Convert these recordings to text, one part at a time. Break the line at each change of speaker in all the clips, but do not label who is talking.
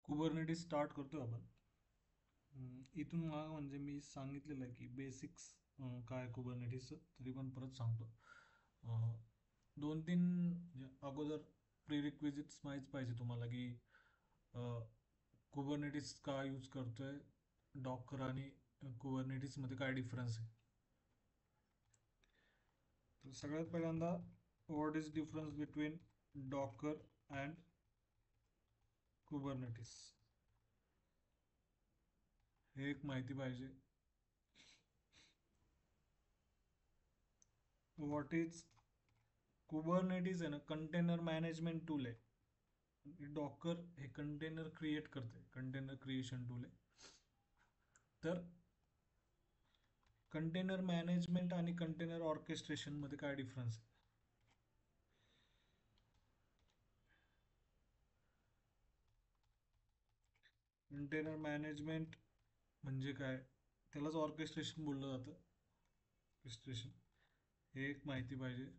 Kubernetes start करतोय आपण. इथून माग म्हणजे मी सांगितलेलं आहे की बेसिक्स काय कुबरनेटिसचं, तरी पण परत सांगतो. अं, दोन तीन म्हणजे अगोदर प्रिरिक्विजिट्स माहीत पाहिजे तुम्हाला की कुबरनेटिस का यूज करतोय, डॉकर आणि कुबरनेटिसमध्ये काय डिफरन्स आहे. तर सगळ्यात पहिल्यांदा, what is difference between Docker and Kubernetes हे एक माहिती पाहिजे. व्हॉट इज कुबरनेटिस आहे ना, कंटेनर मॅनेजमेंट टूल आहे. डॉकर हे कंटेनर क्रिएट करते, कंटेनर क्रिएशन टूल आहे. तर कंटेनर मॅनेजमेंट आणि कंटेनर ऑर्केस्ट्रेशन मध्ये काय डिफरन्स आहे. कंटेनर मॅनेजमेंट म्हणजे काय, त्यालाच ऑर्केस्ट्रेशन बोललं जातं. ऑर्केस्ट्रेशन हे एक माहिती पाहिजे.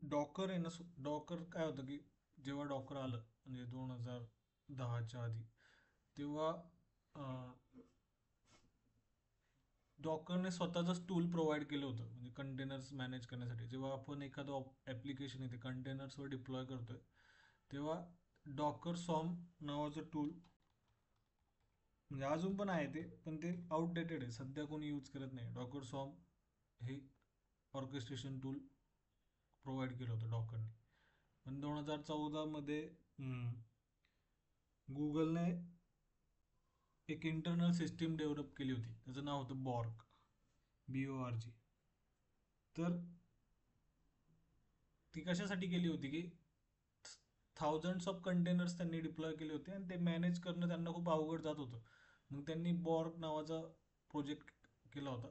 डॉकर आहे ना, डॉकर काय होतं की जेव्हा डॉकर आलं म्हणजे 2010च्या आधी, तेव्हा डॉकरने स्वतःच टूल प्रोव्हाइड केलं होतं म्हणजे कंटेनर्स मॅनेज करण्यासाठी. जेव्हा आपण एखादं ॲप्लिकेशन इथे कंटेनर्सवर डिप्लॉय करतोय, तेव्हा डॉकर सॉम नावाचं टूल म्हणजे अजून पण आहे ते, पण ते आउटडेटेड आहे, सध्या कोणी यूज करत नाही. डॉकर सॉम हे ऑर्केस्ट्रेशन टूल प्रोव्हाइड केलं होतं डॉकरने. पण 2014 मध्ये गुगलने एक इंटरनल सिस्टीम डेव्हलप केली होती, त्याचं नाव होतं बॉर्ग, BORG. तर ती कशासाठी केली होती की थाउजंड्स ऑफ कंटेनर्स त्यांनी डिप्लॉय केले होते आणि ते मॅनेज करणं त्यांना खूप अवघड जात होतं. मग त्यांनी बॉर्ग नावाचा प्रोजेक्ट केला होता.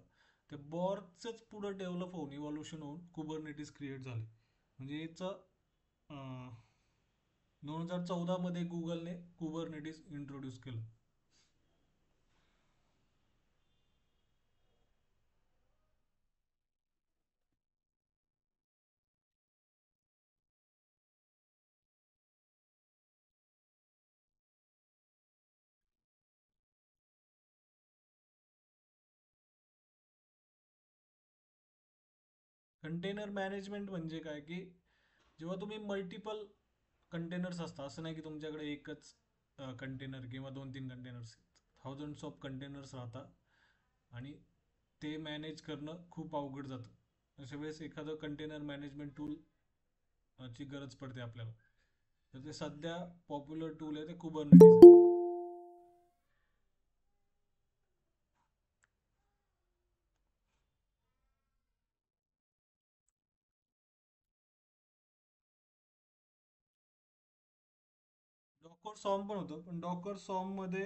ते बॉर्गचंच पुढं डेव्हलप होऊन इव्हॉल्युशन होऊन कुबरनेटिस क्रिएट झाले. म्हणजे याचं 2014 मध्ये गुगलने कुबरनेटिस इंट्रोड्यूस केलं. कंटेनर मॅनेजमेंट म्हणजे काय की जेव्हा तुम्ही मल्टिपल कंटेनर्स असतात, असं नाही की तुमच्याकडे एकच कंटेनर किंवा दोन तीन कंटेनर्स, थाउजंड्स ऑफ कंटेनर्स राहतात आणि ते मॅनेज करणं खूप अवघड जातं. अशा वेळेस एखादं कंटेनर मॅनेजमेंट टूल ची गरज पडते आपल्याला. तर ते सध्या पॉप्युलर टूल आहे ते कुबरनेटिस आहे. डॉकर सॉम पण होतं, पण डॉकर सॉम मध्ये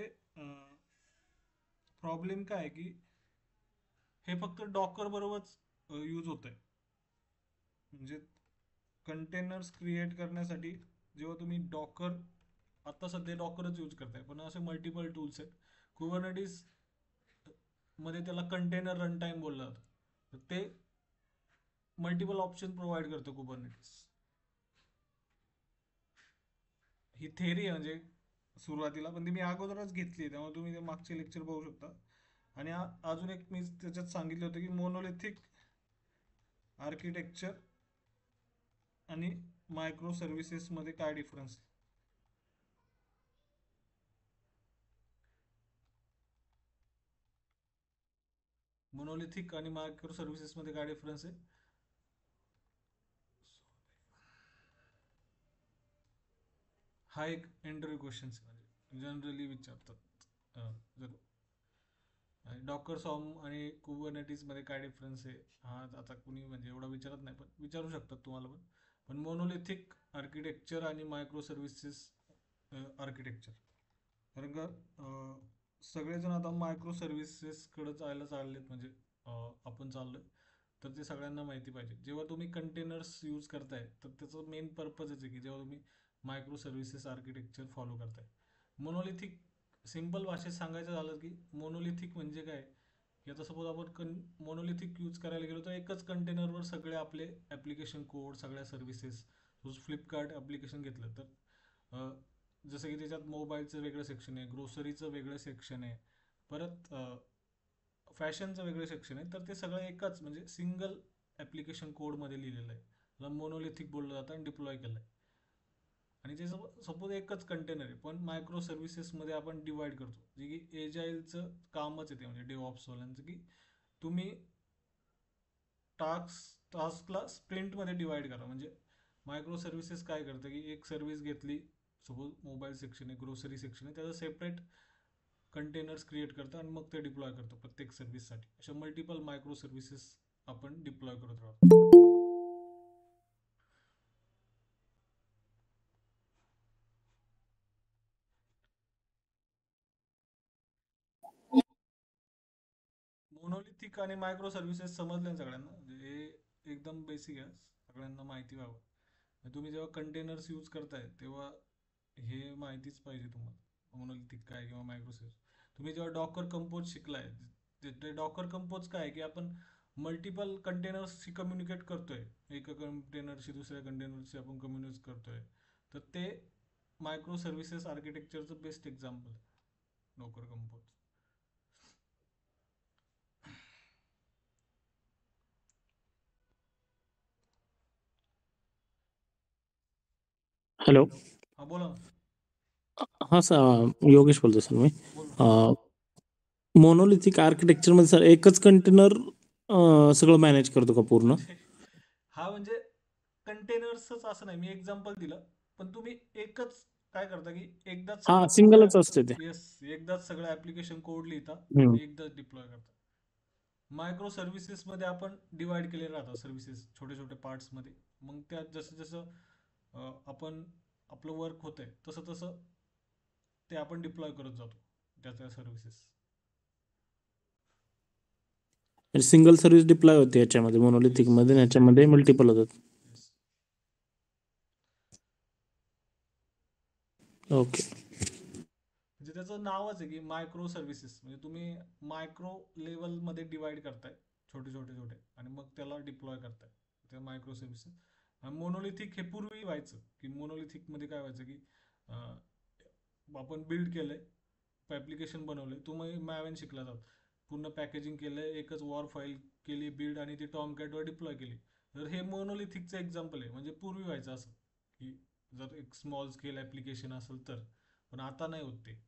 प्रॉब्लेम काय आहे की हे फक्त डॉकर बरोबरच यूज होत आहे. म्हणजे कंटेनर्स क्रिएट करण्यासाठी जेव्हा तुम्ही डॉकर, आता सध्या डॉकरच यूज करताय, पण असे मल्टिपल टूल्स आहेत. कुबरनेटिस मध्ये त्याला कंटेनर रन टाइम बोललं जातं. तर ते मल्टिपल ऑप्शन प्रोव्हाइड करतं कुबरनेटिस. ही थेरी आहे म्हणजे सुरुवातीला, पण ती मी अगोदरच घेतली, त्यामुळे तुम्ही ते मागचे लेक्चर पाहू शकता. आणि अजून एक मी त्याच्यात सांगितलं होतं की मोनोलिथिक आर्किटेक्चर आणि मायक्रो सर्व्हिसेस मध्ये काय डिफरन्स. मोनोलिथिक आणि मायक्रो सर्व्हिसेस मध्ये काय डिफरन्स आहे. हा एक इंटरव्ह्यू क्वेश्चन म्हणजे जनरली विचारतात. जर डॉकर सॉम आणि कुबरनेटिस मध्ये काय डिफरन्स आहे, हा आता कुणी म्हणजे एवढा विचारत नाही, पण विचारू शकतात तुम्हाला पण. पण मोनोलिथिक आर्किटेक्चर आणि मायक्रो सर्व्हिसेस आर्किटेक्चर, कारण का सगळेजण आता मायक्रो सर्व्हिसेस कडे जायला चाललेत, म्हणजे आपण चाललोय. तर ते सगळ्यांना माहिती पाहिजे. जेव्हा तुम्ही कंटेनर्स यूज करताय तर त्याचं मेन पर्पजच आहे की जेव्हा तुम्ही मायक्रो सर्व्हिसेस आर्किटेक्चर फॉलो करताय. मोनोलिथिक सिंपल भाषेत सांगायचं झालं की मोनोलिथिक म्हणजे काय, की आता सपोज आपण मोनोलिथिक यूज करायला गेलो तर एकच कंटेनरवर सगळे आपले ॲप्लिकेशन कोड, सगळ्या सर्व्हिसेस. फ्लिपकार्ट ॲप्लिकेशन घेतलं तर अ, जसं की त्याच्यात मोबाईलचं वेगळं सेक्शन आहे, ग्रोसरीचं वेगळं सेक्शन आहे, परत फॅशनचं वेगळं सेक्शन आहे. तर ते सगळं एकाच म्हणजे सिंगल ॲप्लिकेशन कोडमध्ये लिहिलेलं आहे. त्याला मोनोलिथिक बोललं जातं आणि डिप्लॉय केलं आहे. आणि ते सपोज एकच कंटेनर आहे पण मायक्रो सर्व्हिसेसमध्ये आपण डिवाइड करतो, जे की एजाईलचं कामच आहे ते, म्हणजे डेव्हऑप्सवाल्यांचं, की तुम्ही टास्कला स्प्रिंटमध्ये डिवाइड करा. म्हणजे मायक्रो सर्व्हिसेस काय करतं की एक सर्व्हिस घेतली, सपोज मोबाईल सेक्शन आहे, ग्रोसरी सेक्शन आहे, त्याचं सेपरेट कंटेनर्स क्रिएट करतं आणि मग ते डिप्लॉय करतं प्रत्येक सर्व्हिससाठी. अशा मल्टिपल मायक्रो सर्व्हिसेस आपण डिप्लॉय करत राहतो. मोनोलिथिक आणि मायक्रो सर्व्हिसेस समजले ना सगळ्यांना, म्हणजे हे एकदम बेसिक आहे, सगळ्यांना माहिती व्हावं. तुम्ही जेव्हा कंटेनर्स यूज करताय तेव्हा हे माहितीच पाहिजे तुम्हाला, मोनोलिथिक काय किंवा मायक्रो सर्व्हिस. तुम्ही जेव्हा डॉकर कंपोज शिकलाय, ते डॉकर कंपोज काय आहे, की आपण मल्टिपल कंटेनर्सशी कम्युनिकेट करतोय, एका कंटेनरशी दुसऱ्या कंटेनरशी आपण कम्युनिकेट करतोय. तर ते मायक्रो सर्व्हिसेस आर्किटेक्चरचं बेस्ट एक्झाम्पल आहे डॉकर कंपोज.
हॅलो.
हॅलो. हा बोला ना.
हां सर, योगेश बोलतो सर मी.
बोल.
मोनोलिथिक आर्किटेक्चरमध्ये सर एकच कंटेनर सगळं मॅनेज करतो का पूर्ण?
म्हणजे हा म्हणजे कंटेनर्सच असं नाही, मी एक्झाम्पल दिलं. पण तुम्ही एकच काय करता की एकदाच
हां,
सगळं पूर्ण,
सिंगलच असते ते.
येस, एकदाच सगळं ॲप्लिकेशन कोड लिहिता
हं.
आणि एकदाच डिप्लॉय करता. मायक्रो सर्व्हिसेसमध्ये आपण डिवाइड केले राहतात सर्व्हिसेस छोटे छोटे पार्ट्समध्ये. मग त्यात जसं जसं आपण आपलं वर्क होतंय तसं तसं ते आपण डिप्लॉय करत जातो त्या त्या सर्व्हिसेस.
सिंगल सर्व्हिस डिप्लॉय होते याच्यामध्ये
येस,
मोनोलिथिकमध्ये, आणि
येस,
याच्यामध्ये मल्टिपल होतात.
येस.
ओके.
म्हणजे त्याचं नावच आहे की मायक्रो सर्व्हिसेस, म्हणजे तुम्ही मायक्रो लेवलमध्ये डिवाइड करताय, छोटे छोटे छोटे, आणि मग त्याला डिप्लॉय करताय, त्या मायक्रो सर्व्हिसेस. मोनोलिथिक हे पूर्वी व्हायचं, की मोनोलिथिकमध्ये काय व्हायचं की अं, आपण बिल्ड केलंय, ॲप्लिकेशन बनवलंय, तुम्ही मॅवेन शिकला जात, पूर्ण पॅकेजिंग केलंय, एकच वॉर फाईल केली बिल्ड आणि ती टॉम कॅटवर डिप्लॉय केली. तर हे मोनोलिथिकचं एक्झाम्पल आहे. म्हणजे पूर्वी व्हायचं असं, की जर एक स्मॉल स्केल ॲप्लिकेशन असेल तर. पण आता नाही होत ते.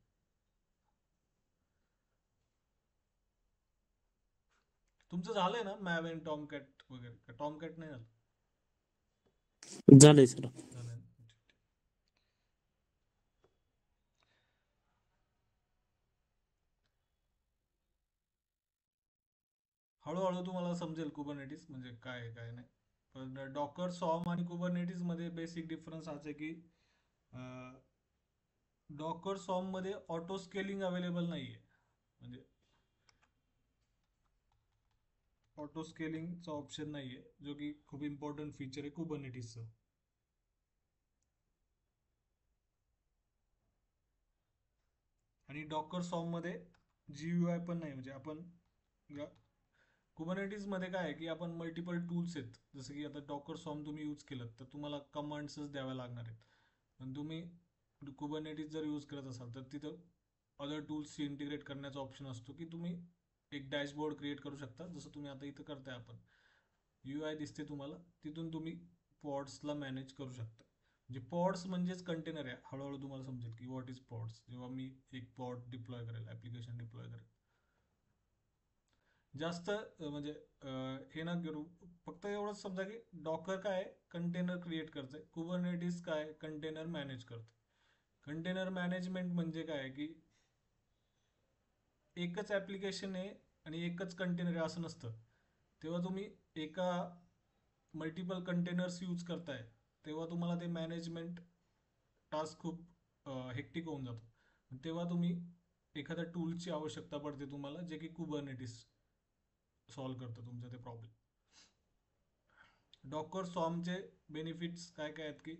तुमचं झालंय ना मॅवेन टॉम कॅट वगैरे, का टॉम कॅट नाही झालं?
झालंय सर.
झालंय ना? ठीक. हळूहळू तुम्हाला समजेल कुबरनेटिस म्हणजे काय आहे काय नाही. पण डॉकर सॉर्म आणि कुबरनेटिस मध्ये बेसिक डिफरन्स हाच आहे की डॉकर सॉर्म मध्ये ऑटो स्केलिंग अवेलेबल नाहीये. म्हणजे ऑटो स्केलिंगचा ऑप्शन नाहीये, जो की खूप इम्पॉर्टंट फीचर आहे कुबरनेटिसचं. आणि डॉकर सॉर्म मध्ये GUI पण नाही. म्हणजे आपण कुबरनेटिस मध्ये काय आहे की आपण मल्टिपल टूल्स आहेत, जसं की आता डॉकर सॉर्म तुम्ही यूज केलं तर तुम्हाला कमांड्सच द्याव्या लागणार आहेत. पण तुम्ही कुबरनेटिस जर यूज करत असाल तर तिथं अदर टूल्सशी इंटिग्रेट करण्याचा ऑप्शन असतो, की तुम्ही एक डॅशबोर्ड क्रिएट करू शकता, जसं तुम्ही आता इथं करताय आपण. UI दिसते तुम्हाला, तिथून तुम्ही पॉड्सला मॅनेज करू शकता. म्हणजे पॉड्स म्हणजेच कंटेनर आहे. हळूहळू तुम्हाला समजेल की व्हॉट इज पॉड्स जेव्हा मी एक पॉड डिप्लॉय करेल, ॲप्लिकेशन डिप्लॉय करेल. जास्त म्हणजे हे ना करू. फक्त एवढंच समजा की डॉकर काय कंटेनर क्रिएट करते, कुबरनेटिस काय कंटेनर मॅनेज करते. कंटेनर मॅनेजमेंट म्हणजे काय की एकच ॲप्लिकेशन आहे आणि एकच कंटेनर आहे असं नसतं. तेव्हा तुम्ही एका मल्टिपल कंटेनर्स यूज करताय, तेव्हा तुम्हाला ते मॅनेजमेंट टास्क खूप हेक्टिक होऊन जातो. तेव्हा तुम्ही एखाद्या टूलची आवश्यकता पडते तुम्हाला, जे की कुबरनेटिस सॉल्व्ह करतं तुमचं ते प्रॉब्लेम. डॉकर सॉर्मचे बेनिफिट्स काय काय आहेत की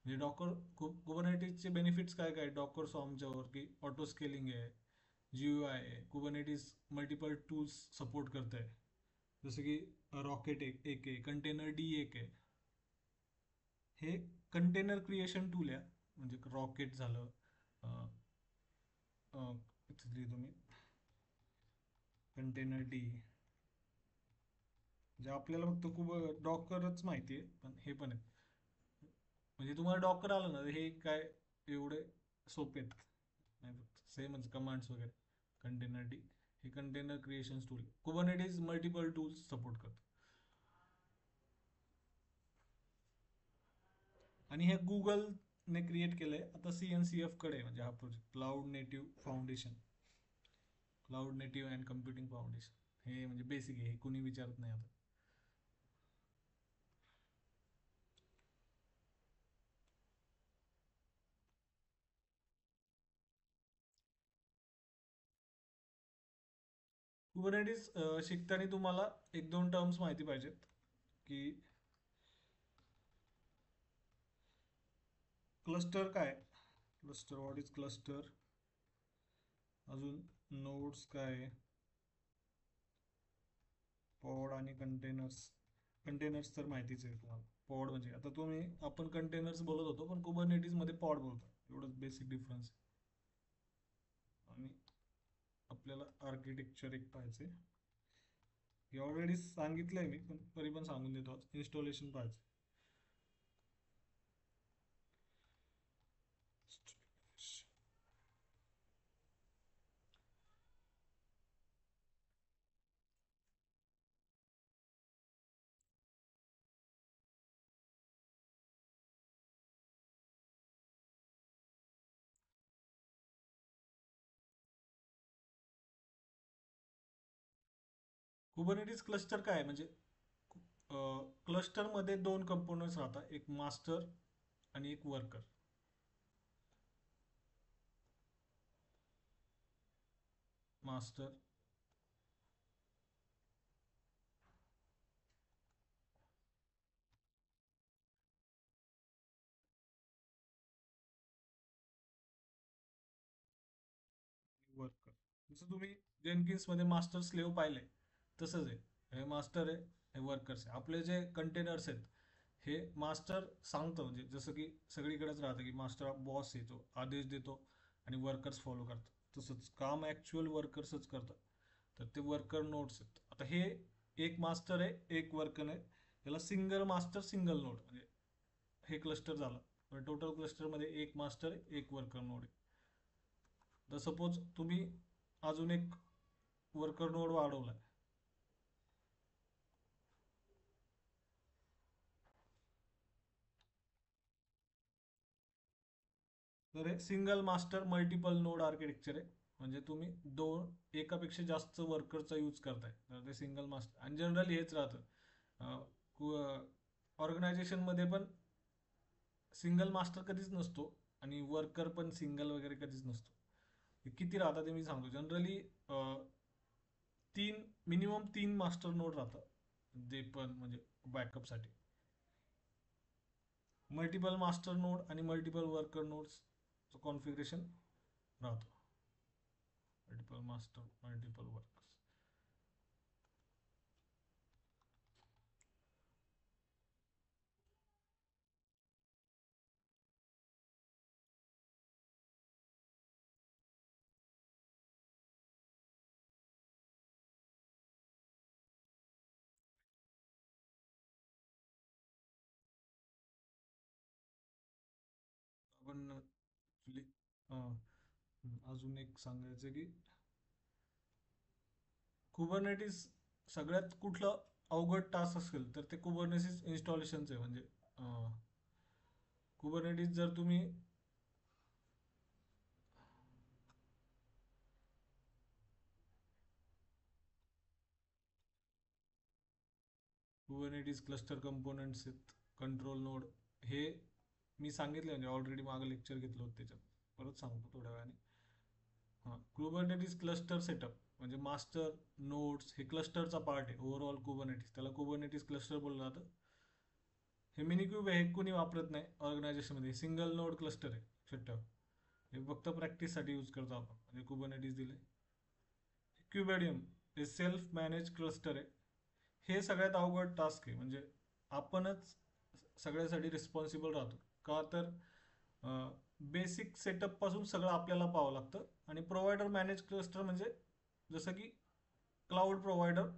म्हणजे कुबरनेटिसचे बेनिफिट्स काय काय डॉकर सॉर्मच्यावर की ऑटो स्केलिंग आहे, GUI आहे, कुबरनेटिस मल्टिपल टूल्स सपोर्ट करत आहे, जसं की रॉकेट एक आहे, कंटेनर डी एक आहे. हे कंटेनर क्रिएशन टूल आहे, म्हणजे रॉकेट झालं, अं, इथं लिहितो मी कंटेनर डी. म्हणजे आपल्याला फक्त खूप डॉकरच माहिती आहे, पण हे पण आहे. म्हणजे तुम्हाला डॉकर आलं ना, हे काय एवढे सोपे आहेत नाही, फक्त सेमच कमांड्स वगैरे. कंटेनर डी हे container creation tool, Kubernetes multiple tools support करतं. आणि हे गुगलने क्रिएट केलंय आता, CNCF कडे, म्हणजे हा project cloud native foundation, cloud native and computing foundation. हे म्हणजे बेसिक आहे, हे कुणी विचारत नाही आता. कुबरनेटिस शिकताना तुम्हाला एक दोन टर्म्स माहिती पाहिजेत, की क्लस्टर काय, क्लस्टर व्हॉट इज क्लस्टर, अजून नोड्स काय, पॉड आणि कंटेनर्स. कंटेनर्स तर माहितीच आहे तुम्हाला. पॉड म्हणजे आता आपण कंटेनर्स बोलत होतो, पण कुबरनेटिस मध्ये पॉड बोलतो, एवढंच बेसिक डिफरन्स. आणि आपल्याला आर्किटेक्चर एक पाहायचंय, हे ऑलरेडी सांगितलंय मी, पण तरी पण सांगून देतो. इन्स्टॉलेशन पाहायचं. कुबरनेटिस क्लस्टर काय आहे, म्हणजे क्लस्टरमध्ये दोन कंपोनंट्स राहतात, एक मास्टर आणि एक वर्कर. Master worker. जसं तुम्ही जेनकिन्स मध्ये मास्टर स्लेव्ह पाहिले, तसंच आहे. हे मास्टर आहे, हे वर्कर्स आहे. आपले जे कंटेनर्स आहेत, हे मास्टर सांगतो, म्हणजे जसं की सगळीकडेच राहतं की मास्टर बॉस येतो, आदेश देतो आणि वर्कर्स फॉलो करतात, तसंच काम ॲक्च्युअल वर्कर्सच करतात. तर ते वर्कर नोड्स आहेत. आता हे एक मास्टर आहे, एक वर्कर आहे, याला सिंगल मास्टर सिंगल नोड, म्हणजे हे क्लस्टर झालं. टोटल क्लस्टरमध्ये एक मास्टर आहे, एक वर्कर नोड आहे. तर सपोज तुम्ही अजून एक वर्कर नोड वाढवलाय, तर हे single master multiple node architecture आहे. म्हणजे तुम्ही एकापेक्षा जास्त वर्करचा यूज करताय, तर ते सिंगल मास्टर. आणि जनरली हेच राहतं ऑर्गनायझेशनमध्ये पण, सिंगल मास्टर कधीच नसतो आणि वर्कर पण सिंगल वगैरे कधीच नसतो. हे किती राहतात ते मी सांगतो. जनरली मिनिमम तीन मास्टर नोड राहतात, जे पण म्हणजे बॅकअपसाठी. मल्टिपल मास्टर नोड आणि मल्टिपल वर्कर नोड्सचं कॉन्फिगरेशन राहतं. Multiple master multiple workers. आपण अजून एक सांगायचं की कुबरनेटिस सगळ्यात कुठलं अवघड टास्क असेल तर ते कुबरनेटिस इन्स्टॉलेशनचं आहे. म्हणजे कुबरनेटिस जर तुम्ही कुबरनेटिस क्लस्टर कंपोनंट्स आहेत, कंट्रोल नोड, हे मी सांगितलं, म्हणजे ऑलरेडी मागं लेक्चर घेतलं होतं त्याच्यात, परत सांगतो थोड्या वेळाने. हां, कुबरनेटिस क्लस्टर सेटअप म्हणजे मास्टर नोड्स हे क्लस्टरचा पार्ट आहे ओव्हरऑल कुबरनेटिस, त्याला कुबरनेटिस क्लस्टर बोललं जातं. हे मिनिक्यूब हे कोणी वापरत नाही ऑर्गनायझेशनमध्ये. सिंगल नोड क्लस्टर आहे, लक्षात ठेवा. हे फक्त प्रॅक्टिससाठी यूज करतो आपण. म्हणजे कुबरनेटिस दिले. क्युबेडियम हे सेल्फ मॅनेज क्लस्टर आहे. हे सगळ्यात अवघड टास्क आहे. म्हणजे आपणच सगळ्यासाठी रिस्पॉन्सिबल राहतो. का तर बेसिक सेटअप पासून सगळं आपल्याला पाहावं लागतं. आणि प्रोव्हायडर मॅनेज क्लस्टर म्हणजे जसं की क्लाउड प्रोव्हायडर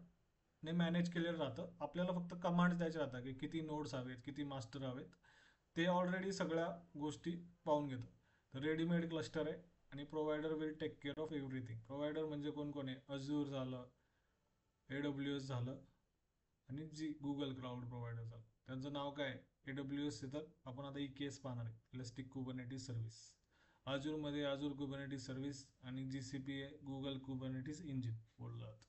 ने मॅनेज केलेलं राहतं. आपल्याला फक्त कमांड्स द्यायचे राहतात की किती नोड्स हवेत, किती मास्टर हवेत. ते ऑलरेडी सगळ्या गोष्टी पाहून घेतं. तर रेडीमेड क्लस्टर आहे. आणि provider will take care of everything. Provider म्हणजे कोण कोण आहे? अझूर झालं, AWS झालं, आणि जी गुगल क्लाउड प्रोव्हायडर झालं. त्यांचं नाव काय? AWS आहे. तर आपण आता EKS पाहणार आहे, इलेस्टिक कुबरनेटिस सर्व्हिस. मध्ये अजूर कुबरनेटिस सर्व्हिस, आणि GCP आहे गुगल कुबरनेटिस इंजिन बोललं जातं.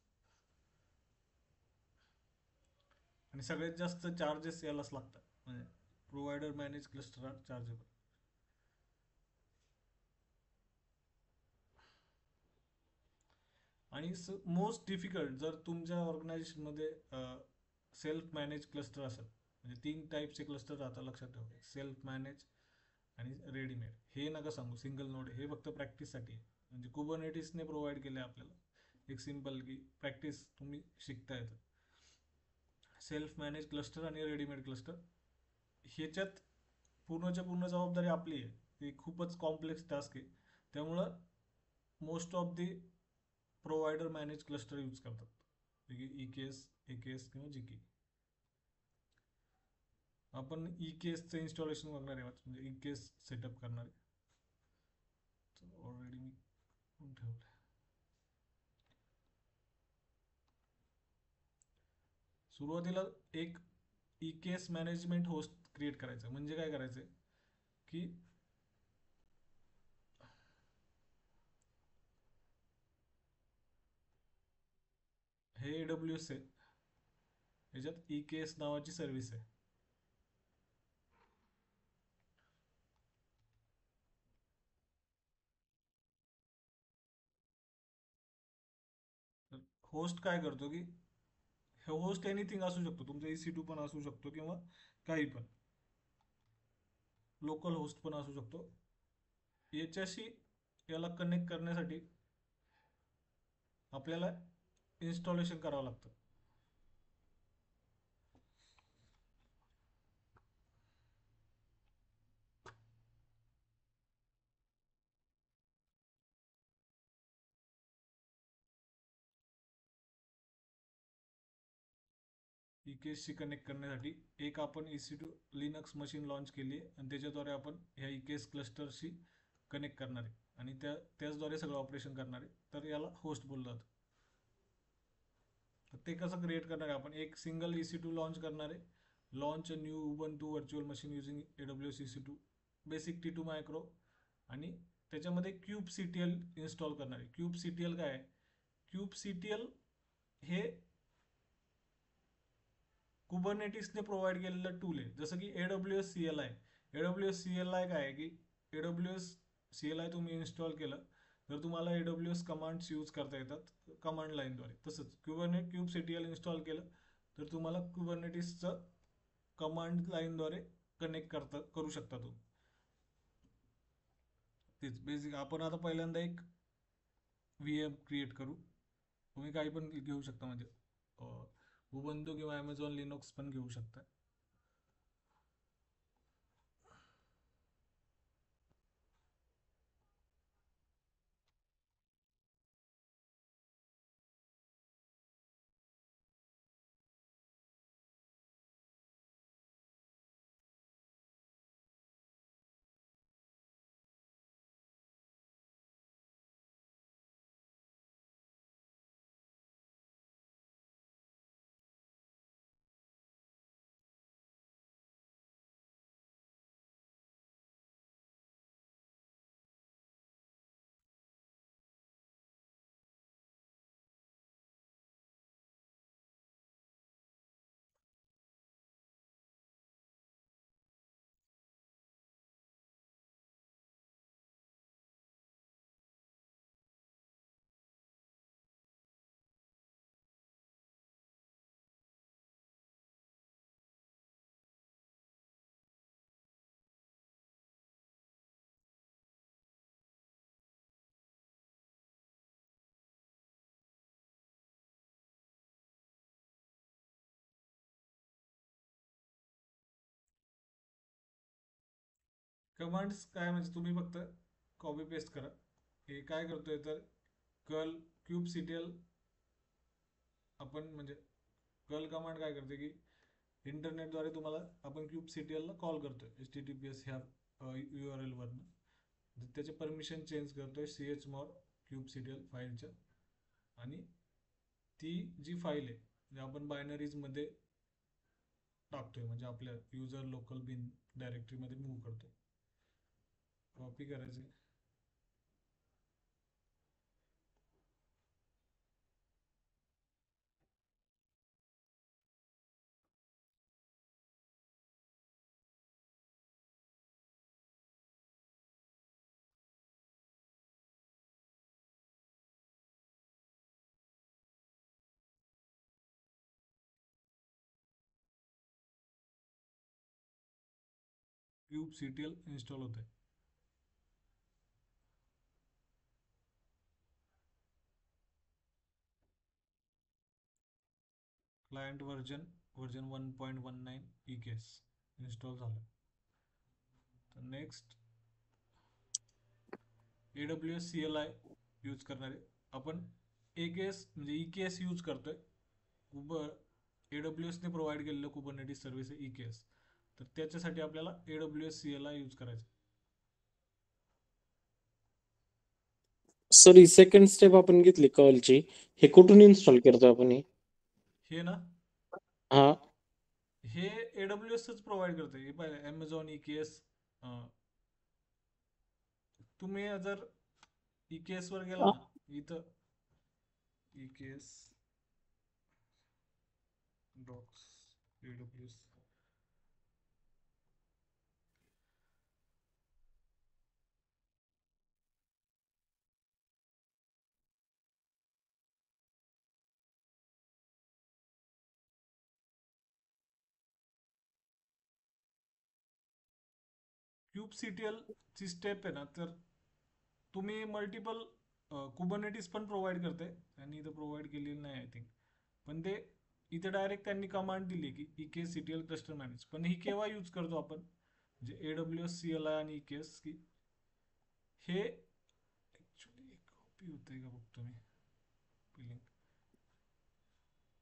आणि सगळ्यात जास्त चार्जेस यालाच लागतात. म्हणजे provider manage cluster are chargeable. आणि मोस्ट डिफिकल्ट जर तुमच्या ऑर्गनायझेशनमध्ये सेल्फ मॅनेज क्लस्टर असेल, म्हणजे 3 टाईपचे क्लस्टर राहतात, लक्षात ठेवा. सेल्फ मॅनेज आणि रेडीमेड. हे नका सांगू सिंगल नोड, हे फक्त प्रॅक्टिससाठी आहे. म्हणजे कुबरनेटिसने प्रोव्हाइड केले आपल्याला एक सिंपल की प्रॅक्टिस तुम्ही शिकता येतं. सेल्फ मॅनेज क्लस्टर आणि रेडीमेड क्लस्टर ह्याच्यात पूर्णच्या पूर्ण जबाबदारी आपली आहे. ते खूपच कॉम्प्लेक्स टास्क आहे. त्यामुळं most of the provider manage cluster use करतात. EKS, AKS किंवा GK. आपण EKSचं इन्स्टॉलेशन करणार आहे, म्हणजे EKS सेटअप करणार आहे. ऑलरेडी मी ठेवलं. सुरुवातीला एक EKS मॅनेजमेंट होस्ट क्रिएट करायचं. म्हणजे काय करायचं की हे AWS आहे, ह्याच्यात EKS नावाची सर्व्हिस आहे. होस्ट काय करतो की हे होस्ट एनिथिंग असू शकतो, तुमचा EC2 पण असू शकतो किंवा काही पण लोकल होस्ट पण असू शकतो. याच्याशी याला कनेक्ट करण्यासाठी आपल्याला इन्स्टॉलेशन करावं लागतं. EKSशी कनेक्ट करण्यासाठी एक आपण EC2 लिनक्स मशीन लॉन्च केली आहे, आणि त्याच्याद्वारे आपण ह्या EKS क्लस्टरशी कनेक्ट करणार आहे, आणि त्याचद्वारे सगळं ऑपरेशन करणार आहे. तर याला होस्ट बोललं जातं. तर ते कसं क्रिएट करणार आहे? आपण एक सिंगल EC2 लॉन्च करणार आहे. Launch a new Ubuntu virtual machine using AWS EC2 basic T2 micro, आणि त्याच्यामध्ये kubectl इन्स्टॉल करणार आहे. kubectl काय आहे? kubectl हे कुबरनेटिसने प्रोव्हाइड केलेलं टूल आहे. जसं की AWS CLI. AWS CLI काय आहे की AWS CLI तुम्ही इन्स्टॉल केलं तर तुम्हाला AWS कमांड्स यूज करता येतात कमांड लाईनद्वारे. तसंच kubectl इन्स्टॉल केलं तर तुम्हाला कुबरनेटिसचं कमांड लाईनद्वारे कनेक्ट करू शकता तुम्ही. तेच बेसिक. आपण आता पहिल्यांदा एक VM क्रिएट करू. तुम्ही काही पण घेऊ शकता, म्हणजे उबंटू किंवा Amazon लिनक्स पण घेऊ शकता. कमांड्स काय म्हणजे तुम्ही फक्त कॉपी पेस्ट करा. हे काय करतोय तर कर्ल क्यूब सीटीएल आपण म्हणजे कर्ल कमांड काय करते की इंटरनेटद्वारे तुम्हाला आपण क्यूब सीटीएलला कॉल करतोय HTTPS ह्या URL वरनं. त्याचे परमिशन चेंज करतोय chmod क्यूब सीटीएल फाईलच्या. आणि ती जी फाईल आहे म्हणजे आपण बायनरीज मध्ये टाकतोय म्हणजे आपल्या युजर लोकल बिन डायरेक्टरीमध्ये मूव्ह करतोय. कॉपी करायची. क्यूब सीटीएल इन्स्टॉल होत आहे. क्लायंट वर्जन 1.19 EKS इन्स्टॉल झालं. तर नेक्स्ट AWS CLI यूज करणारे आपण AKS म्हणजे EKS यूज करतोय. AWS ने प्रोव्हाइड केलेलं कुबरनेटिस सर्व्हिस आहे EKS. तर त्याच्यासाठी आपल्याला AWS CLI यूज करायचं.
सर ही सेकंड स्टेप आपण घेतली कॉलची, हे कुठून इन्स्टॉल करतो आपण हे?
हे ना
हा.
हे AWSच प्रोव्हाइड करते. हे पाहिजे Amazon EKS. तुम्ही जर EKS वर गेला
हा.
ना इथं EKS docs AWS kubectl ची स्टेप आहे ना तर तुम्ही मल्टिपल कुबरनेटिस पण प्रोव्हाइड करते आणि इथं प्रोव्हाइड केलेली नाही आय थिंक. पण ते इथे डायरेक्ट त्यांनी कमांड दिली की EKS CTL क्लस्टर मॅनेज. पण ही केव्हा यूज करतो आपण म्हणजे AWS CLI आणि EKS की हे ऍक्च्युली कॉपी होतंय का बघतो मी लिंक.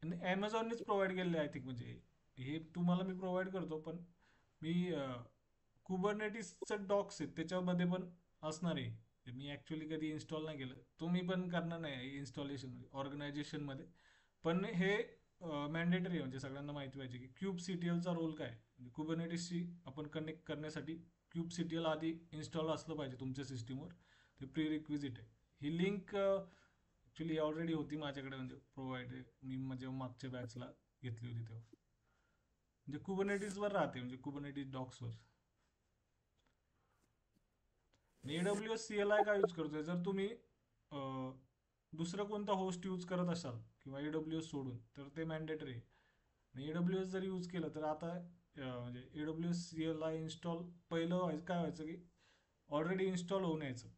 आणि Amazonनेच प्रोव्हाइड केलेले आय थिंक म्हणजे हे तुम्हाला मी प्रोव्हाइड करतो पण मी कुबरनेटिसचं डॉक्स आहेत त्याच्यामध्ये पण असणार आहे. ते मी ॲक्च्युली कधी इन्स्टॉल नाही केलं. तुम्ही पण करणार नाही इन्स्टॉलेशन ऑर्गनायझेशनमध्ये. पण हे मॅन्डेटरी आहे म्हणजे सगळ्यांना माहिती पाहिजे की क्यूब सीटीएलचा रोल काय म्हणजे कुबरनेटिसशी आपण कनेक्ट करण्यासाठी क्यूब सीटीएल आधी इन्स्टॉल असलं पाहिजे तुमच्या सिस्टीमवर. ते प्री रिक्विजिट आहे. ही लिंक ॲक्च्युली ऑलरेडी होती माझ्याकडे म्हणजे प्रोव्हाइड मी म्हणजे मागच्या बॅचला घेतली होती तेव्हा. म्हणजे कुबरनेटिसवर राहते म्हणजे कुबरनेटिस डॉक्सवर. AWS CLI का यूज करतोय जर तुम्ही दुसरं कोणता होस्ट यूज करत असाल किंवा AWS सोडून तर ते मॅन्डेटरी आहे. आणि AWS जर यूज केलं तर आता म्हणजे AWS CLI इन्स्टॉल पहिलं काय व्हायचं की ऑलरेडी इन्स्टॉल होऊन यायचं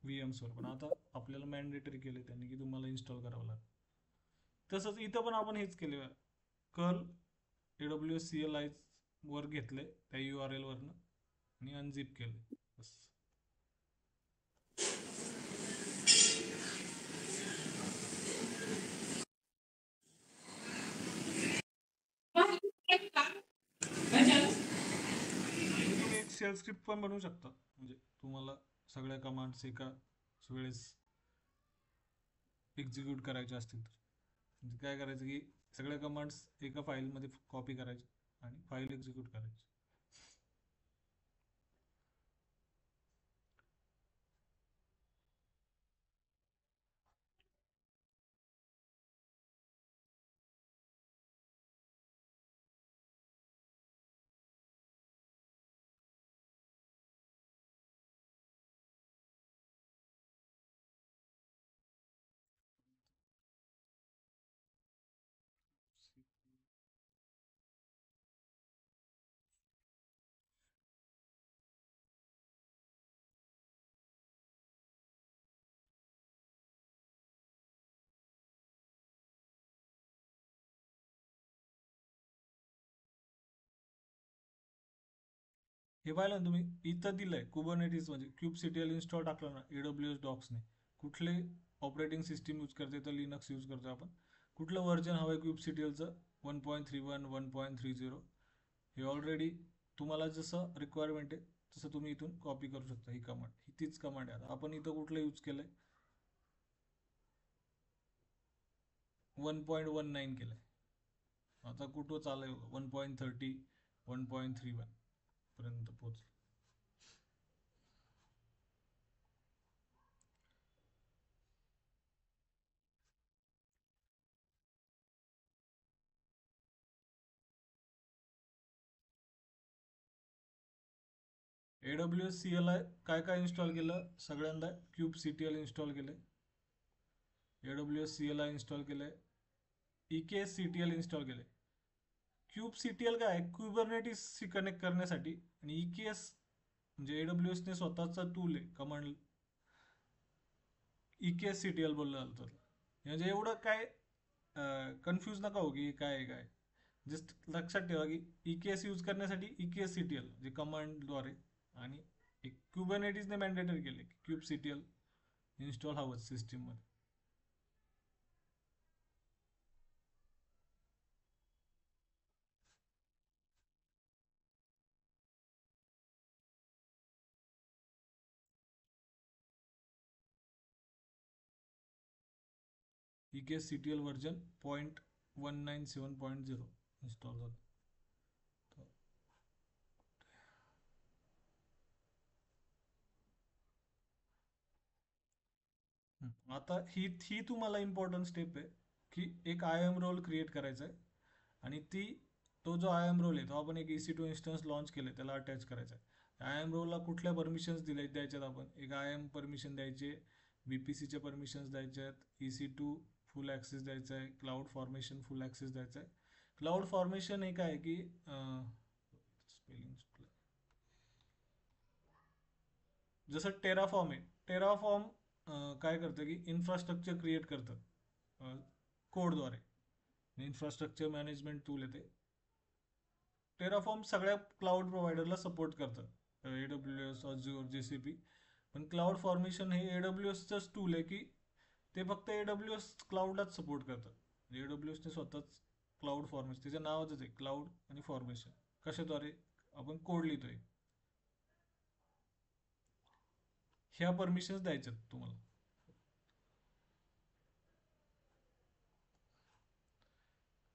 VMsवर. पण आता आपल्याला मॅन्डेटरी केले त्यांनी की तुम्हाला इन्स्टॉल करावं लागतं. तसंच इथं पण आपण हेच केले. कर्ल AWS CLI वर घेतले त्या URL वरनं आणि अनझिप केले बस. आणि तुम्ही एक शेल स्क्रिप्ट पण बनवू शकता म्हणजे तुम्हाला सगळ्या कमांड्स एका वेळेस एक्झिक्यूट करायचे असतील तर. म्हणजे काय करायचं की सगळ्या कमांड्स एका फाईलमध्ये कॉपी करायच्या आणि फाईल एक्झिक्यूट करायची. हे पाहिलं ना तुम्ही, इथं दिलंय कुबरनेटिस म्हणजे क्यूबसीटीएल इन्स्टॉल टाकलं ना AWS डॉक्सने, कुठले ऑपरेटिंग सिस्टीम यूज करते, तर लिनक्स यूज करतो आपण. कुठलं व्हर्जन हवं आहे क्यूबसीटीएलचं? 1.31, 1.30. हे ऑलरेडी तुम्हाला जसं रिक्वायरमेंट आहे तसं तुम्ही इथून कॉपी करू शकता. ही कमांड, ही तीच कमांड आहे. आता आपण इथं कुठलं यूज केलंय? 1.19 केलंय. आता कुठं चालू आहे? 1.30, 1.31 पर्यंत पोहोचलं. AWS CLI काय काय इन्स्टॉल केलं? सगळ्यांदा क्यूबसीटीएल इन्स्टॉल केलंय, AWS CLI इन्स्टॉल केलंय, EKSCTL इन्स्टॉल केलंय. क्यूबसीटीएल काय आहे? क्युबरनेटिसशी कनेक्ट करण्यासाठी, आणि EKS म्हणजे AWS ने स्वतःचा टूल आहे कमांड. EKSCTL बोललं जातं. म्हणजे एवढं काय कन्फ्यूज नका हो की काय आहे काय. जस्ट लक्षात ठेवा की EKS यूज करण्यासाठी EKSCTL जे कमांडद्वारे, आणि एक क्युबरनेटिसने मॅन्डेटरी केले की क्यूबसीटीएल इन्स्टॉल हवं सिस्टीममध्ये. EKSCTL व्हर्जन 0.197.0 इन्स्टॉल झालं. आता ही तुम्हाला इम्पॉर्टंट स्टेप आहे की एक IAM रोल क्रिएट करायचा आहे, आणि तो जो IAM रोल आहे तो आपण एक EC2 इन्स्टन्स लॉन्च केले त्याला अटॅच करायचा आहे. IAM रोलला कुठल्या परमिशन्स द्यायच्यात? आपण एक IAM परमिशन द्यायचे, VPC चे परमिशन्स द्यायचे आहेत, EC2 फुल ॲक्सेस द्यायचा आहे, क्लाउड फॉर्मेशन फुल ॲक्सेस द्यायचा आहे. क्लाउड फॉर्मेशन हे काय आहे की स्पेलिंग जसं टेराफॉर्म आहे. टेराफॉर्म काय करतं की इन्फ्रास्ट्रक्चर क्रिएट करतं कोडद्वारे. इन्फ्रास्ट्रक्चर मॅनेजमेंट टूल येते. टेराफॉर्म सगळ्या क्लाउड प्रोव्हायडरला सपोर्ट करतं, AWS, Azure, GCP. पण क्लाउड फॉर्मेशन हे AWSचंच टूल आहे की ते फक्त AWS क्लाउडलाच सपोर्ट करतं. AWSने स्वतःच क्लाउड फॉर्मेशन, त्याच्या नावाचंच आहे क्लाउड आणि फॉर्मेशन. कशाद्वारे? आपण कोड लिहितोय, ह्या परमिशन्स द्यायच्यात तुम्हाला.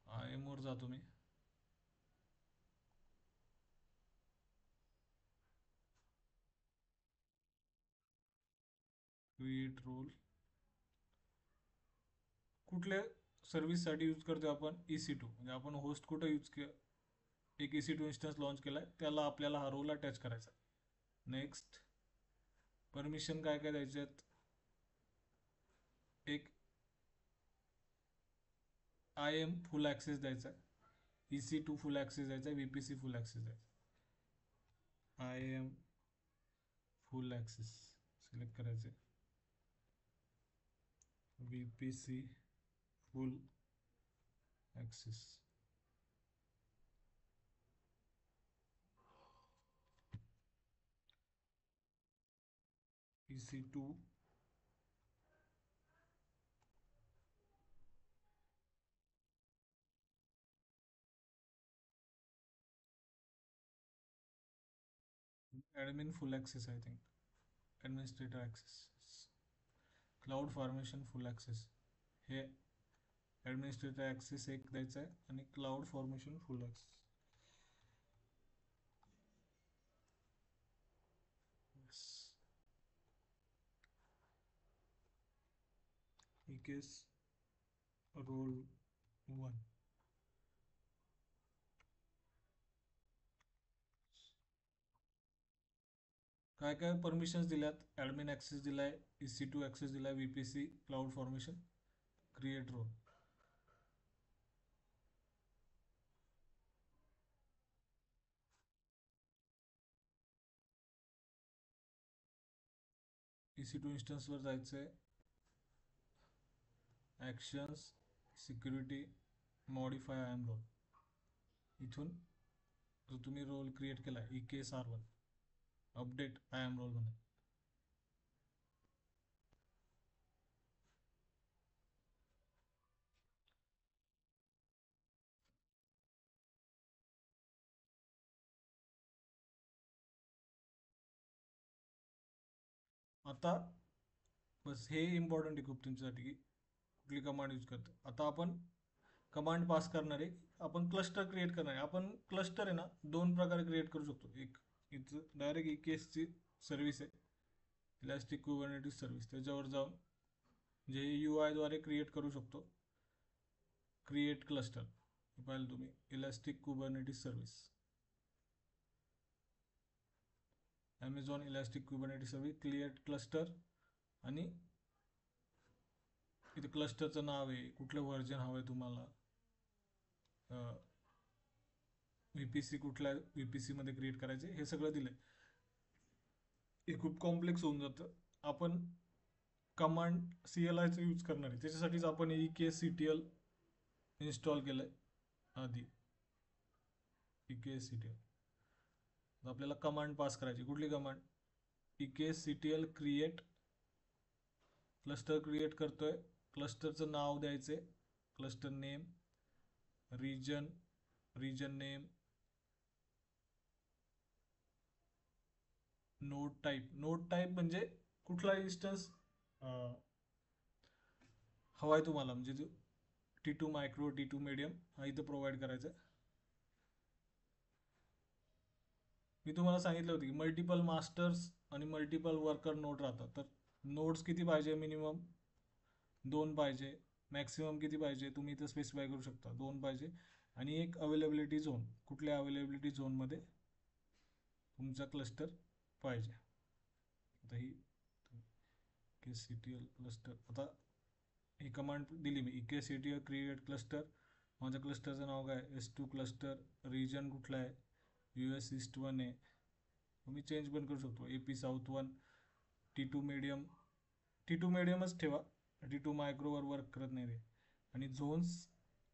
IAM वर जातो मी. Create role. कुठल्या सर्व्हिससाठी यूज करतो आपण? EC2. म्हणजे आपण होस्ट कुठं यूज एक EC2 इन्स्टन्स लॉन्च केलाय, त्याला आपल्याला हा रोल अटॅच करायचा. नेक्स्ट, परमिशन काय काय द्यायच्यात? एक IAM फुल ॲक्सेस द्यायचा आहे, EC2 फुल ॲक्सेस द्यायचा आहे, VPC फुल ॲक्सेस द्यायचा आहे. IAM फुल ॲक्सेस सिलेक्ट करायचे, VPC full access. EC2 admin full access, I think administrator access, cloud formation full access. हे ॲडमिनिस्ट्रेटर ॲक्सेस एक द्यायचा आहे, आणि cloud formation full access. EKS role 1. काय काय परमिशन्स दिल्यात? ॲडमिन ॲक्सेस दिलाय, EC2 ॲक्सेस दिलाय, VPC, cloud formation, create role. EC2 इन्स्टन्सवर जायचं आहे, actions, security, modify IAM role. इथून जो तुम्ही रोल क्रिएट केला EKSR1, update I am role म्हणून. आता बस हे इम्पॉर्टंट आहे खूप तुमच्यासाठी की कुठली कमांड यूज करतो. आता आपण कमांड पास करणार आहे, आपण क्लस्टर क्रिएट करणार आहे. आपण क्लस्टर आहे ना दोन प्रकारे क्रिएट करू शकतो. एक इथं डायरेक्ट EKSची सर्व्हिस आहे, इलास्टिक कुबरनेटिस सर्व्हिस, त्याच्यावर जाऊन जे UI द्वारे क्रिएट करू शकतो. क्रिएट क्लस्टर पाहिलं तुम्ही, elastic Kubernetes service, Amazon elastic Kubernetes service create cluster. आणि इथे क्लस्टरचं नाव आहे, कुठलं व्हर्जन हवं आहे तुम्हाला, VPC कुठल्या VPC मध्ये क्रिएट करायचे, हे सगळं दिलंय. हे खूप कॉम्प्लेक्स होऊन जातं. आपण कमांड CLIचा यूज करणार आहे, त्याच्यासाठीच आपण EKSCTL इन्स्टॉल केलंय आधी. EKSCTL आपल्याला कमांड पास करायची. कुठली command? EKSCTL create cluster create करतोय. क्लस्टरचं नाव द्यायचे, cluster name, region, region name, node type. Node type म्हणजे कुठला इन्स्टन्स हवाय तुम्हाला, म्हणजे T2 मायक्रो, T2 मीडियम हा इथं प्रोव्हाइड करायचा आहे. मी तुम्हाला सांगितलं होतं की मल्टिपल मास्टर्स आणि मल्टिपल वर्कर नोड राहतात. तर नोड्स किती पाहिजे? मिनिमम 2 पाहिजे. मॅक्सिमम किती पाहिजे तुम्ही इथं स्पेसिफाय करू शकता, 2 पाहिजे. आणि एक अवेलेबिलिटी झोन, कुठल्या अवेलेबिलिटी झोनमध्ये तुमचा क्लस्टर पाहिजे. आता ही EKSCTL क्लस्टर, आता ही कमांड दिली मी, EKSCTL क्रिएट क्लस्टर. माझ्या क्लस्टरचं नाव काय? S2 cluster. रिजन कुठला आहे? US ईस्ट 1 आहे. तुम्ही चेंज पण करू शकतो, AP south 1, T2 medium. T2 मीडियमच ठेवा, T2 मायक्रोवर वर्क करत नाही रे. आणि झोन्स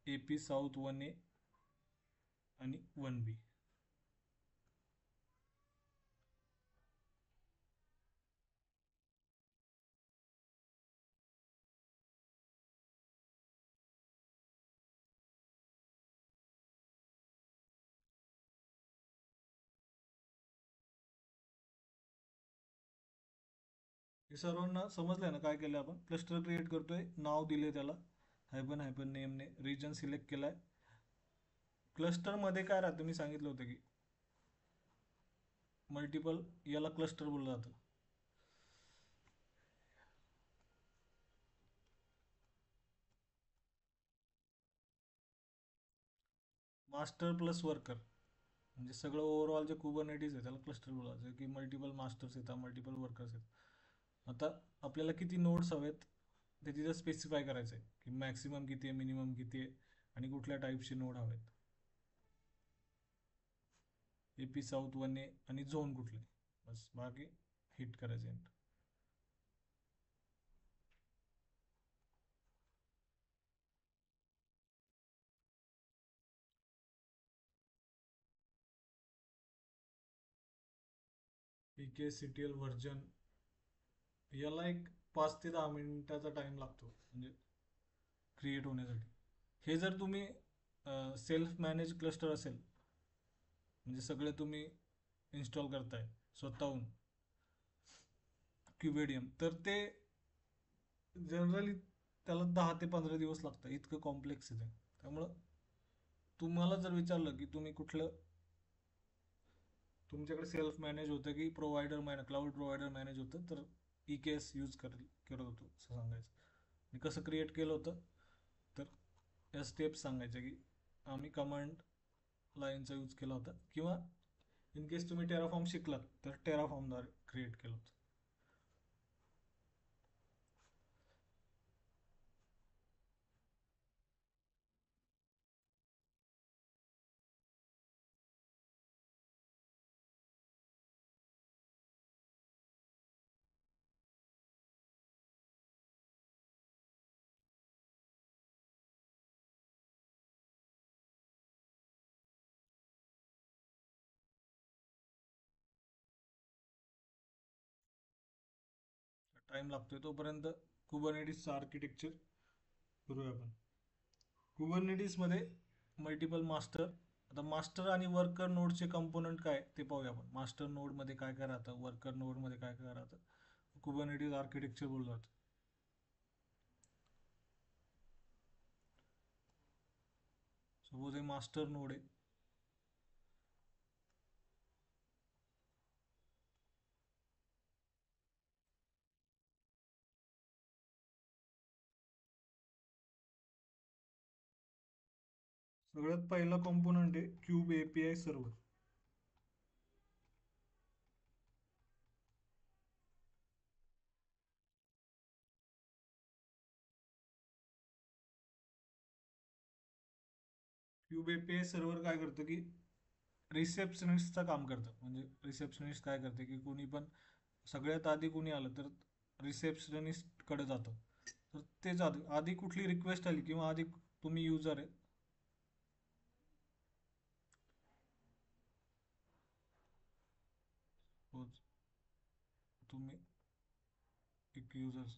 AP साऊथ 1A आणि 1B. हे सर्वांना समजलंय ना काय केलं आपण? क्लस्टर क्रिएट करतोय, नाव दिले त्याला हायपन हायपन नेमने, रिजन सिलेक्ट केलाय. क्लस्टर मध्ये काय राहतं मी सांगितलं होतं की मल्टिपल, याला क्लस्टर बोललं जातं. मास्टर प्लस वर्कर म्हणजे सगळं ओव्हरऑल जे कुबरनेटिस आहे त्याला क्लस्टर बोललं जातं, की मल्टिपल मास्टर्स येतात, मल्टिपल वर्कर्स येतात. आता आपल्याला किती नोड्स हवेत ते तिथं स्पेसिफाय करायचं आहे, की मॅक्सिमम किती आहे, मिनिमम किती आहे, आणि कुठल्या टाईपचे नोड हवेत. AP साऊथ 1A आणि झोन कुठले, बस. बाकी हिट करायचे. EKSCTL व्हर्जन, याला एक 5 ते 10 मिनिटाचा टाइम लागतो म्हणजे क्रिएट होण्यासाठी. हे जर तुम्ही सेल्फ मॅनेज क्लस्टर असेल, म्हणजे सगळे तुम्ही इन्स्टॉल करताय स्वतःहून क्युबेडियम, तर ते जनरली त्याला 10 ते 15 दिवस लागतात, इतकं कॉम्प्लेक्स आहे ते. त्यामुळं तुम्हाला जर विचारलं की तुम्ही कुठलं तुमच्याकडे सेल्फ मॅनेज होतं की प्रोव्हायडर क्लाउड प्रोव्हायडर मॅनेज होतं, तर EKS यूज करत होतो असं सांगायचं. आणि कसं क्रिएट केलं होतं, तर या स्टेप्स सांगायच्या की आम्ही कमांड लाईनचा यूज केला होता, किंवा इन केस तुम्ही टेराफॉर्म शिकलात तर टेराफॉर्मद्वारे क्रिएट केलं होतं. टाइम लागतोय तोपर्यंत कुबरनेटिसचं आर्किटेक्चर करूया आपण. कुबरनेटिसमध्ये मल्टिपल मास्टर. आता मास्टर आणि वर्कर नोडचे कंपोनंट काय ते पाहूया आपण. मास्टर नोडमध्ये काय काय राहतं, वर्कर नोडमध्ये काय काय राहतं, कुबरनेटिस आर्किटेक्चर बोललं जातं. सपोज हे मास्टर नोड आहे. सगळ्यात पहिला कॉम्पोनंट आहे cube API server. Cube API server काय करतं की रिसेप्शनिस्टचं काम करतं. म्हणजे रिसेप्शनिस्ट काय करते की कोणी पण सगळ्यात आधी कोणी आलं तर रिसेप्शनिस्टकडे जातं. तर तेच आधी कुठली रिक्वेस्ट आली किंवा आधी तुम्ही युजर आहे, Suppose तुम्ही एक युजर,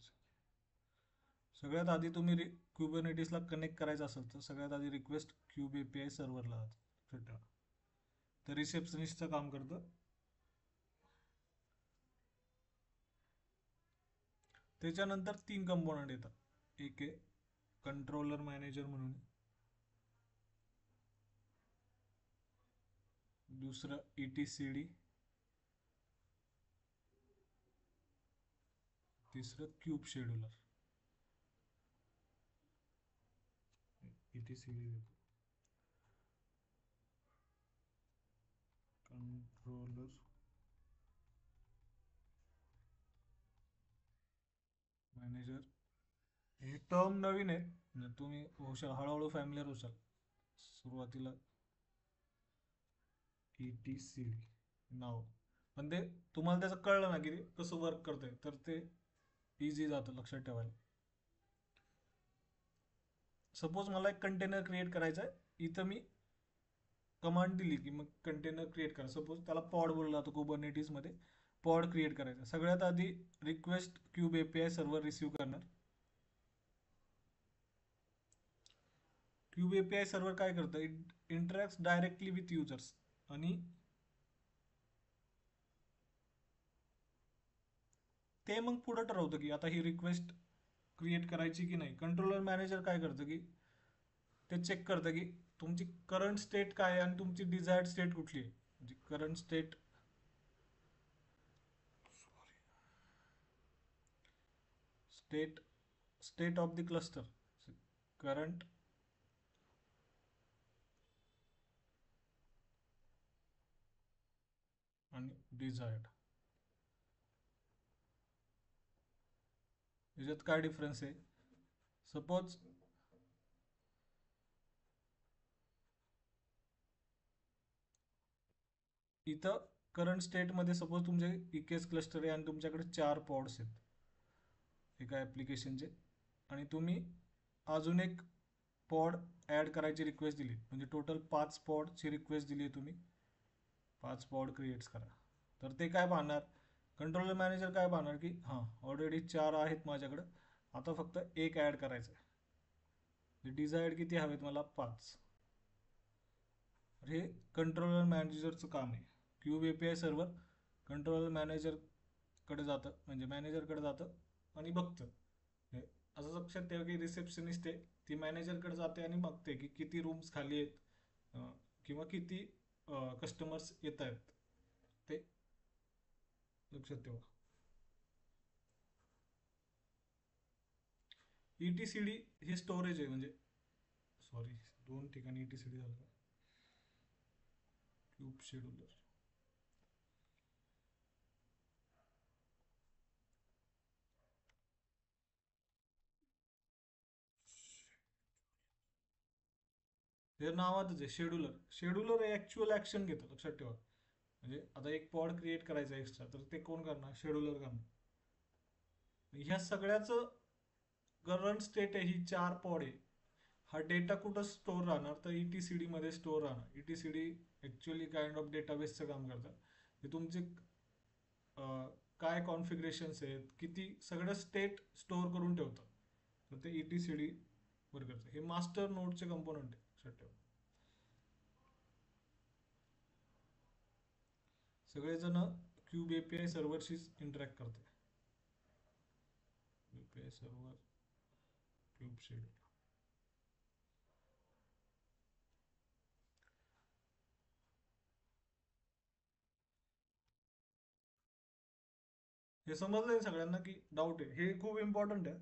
सगळ्यात आधी तुम्ही क्युबरनेटिसला कनेक्ट करायचं असेल तर सगळ्यात आधी रिक्वेस्ट क्यूब एपीआय सर्व्हरला जाते. तर रिसेप्शनिस्टचं काम करतं. त्याच्यानंतर 3 कंपोनंट येतात. एक आहे कंट्रोलर मॅनेजर म्हणून, दुसरं ETCD, तिसरं cube scheduler. ETCD controller manager. हे टर्म नवीन आहे, म्हणजे तुम्ही होशाल हळूहळू फॅमिलियर होशाल. सुरुवातीला ETCD नाव, पण ते तुम्हाला त्याचं कळलं ना की ते कसं वर्क करतंय तर ते इझी जातं लक्षात ठेवायला. सपोज मला एक कंटेनर क्रिएट करायचा आहे. इथं मी कमांड दिली की मग कंटेनर क्रिएट करा. सपोज त्याला पॉड बोलला जातो कुबरनेटिसमध्ये. पॉड क्रिएट करायचा. सगळ्यात आधी request cube API server receive करणार. क्यूब एपीआय सर्व्हर काय करतं, इंटरॅक्ट डायरेक्टली विथ युजर्स आणि ते मग पुढे ठरवतं की आता ही रिक्वेस्ट क्रिएट करायची की नाही. कंट्रोलर मॅनेजर काय करतं की ते चेक करतं की तुमची करंट स्टेट काय आहे आणि तुमची डिझायर्ड स्टेट कुठली आहे. म्हणजे current state state of the cluster, current आणि डिझायर्ड. याच्यात काय डिफरन्स आहे. सपोज इथं करंट स्टेटमध्ये सपोज तुमचे इकेस क्लस्टर आहे आणि तुमच्याकडे 4 पॉड्स आहेत एका ॲप्लिकेशनचे, आणि तुम्ही अजून एक पॉड ॲड करायची रिक्वेस्ट दिली. म्हणजे टोटल 5 पॉडची रिक्वेस्ट दिली आहे तुम्ही. 5 पॉड क्रिएट्स करा. तर ते काय पाहणार, कंट्रोलर मॅनेजर काय पाहणार की हां ऑलरेडी 4 आहेत माझ्याकडं, आता फक्त एक ॲड करायचं आहे. डिझायर्ड किती हवेत मला, 5. हे कंट्रोलर मॅनेजरचं काम आहे. क्यूब एपीआय सर्व्हर कंट्रोलर मॅनेजरकडे जातं, म्हणजे मॅनेजरकडे जातं आणि बघतं. असं लक्षात ठेवा की रिसेप्शनिस्ट आहे, ती मॅनेजरकडे जाते आणि बघते की किती रूम्स खाली आहेत किंवा किती कस्टमर्स येत आहेत, ते लक्षात ठेवा. ETCD हे स्टोरेज आहे. म्हणजे सॉरी, 2 ठिकाणी ETCD झालं. Cube scheduler. हे नावातच आहे शेड्यूलर. शेड्यूलर हे ऍक्च्युअल ऍक्शन घेतं लक्षात ठेवा. म्हणजे आता एक पॉड क्रिएट करायचा एक्स्ट्रा, तर ते कोण करणार, शेड्यूलर करणार. ह्या सगळ्याचं करंट स्टेट आहे ही 4 पॉड आहे. हा डेटा कुठं स्टोअर राहणार तर ETCD मध्ये स्टोअर राहणार. ETCD ऍक्च्युअली काइंड ऑफ डेटाबेसचं काम करतं. हे तुमचे काय कॉन्फिगरेशन्स आहेत, किती सगळं स्टेट स्टोअर करून ठेवतं. तर ते ETCD वर्करचं हे मास्टर नोडचे कंपोनंट आहे, लक्षात ठेवा. सगळेजण क्यूब API सर्व्हरशीच इंटरॅक्ट करते. API server cube schedule. हे समजलंय सगळ्यांना की डाऊट आहे? हे खूप इम्पॉर्टंट आहे.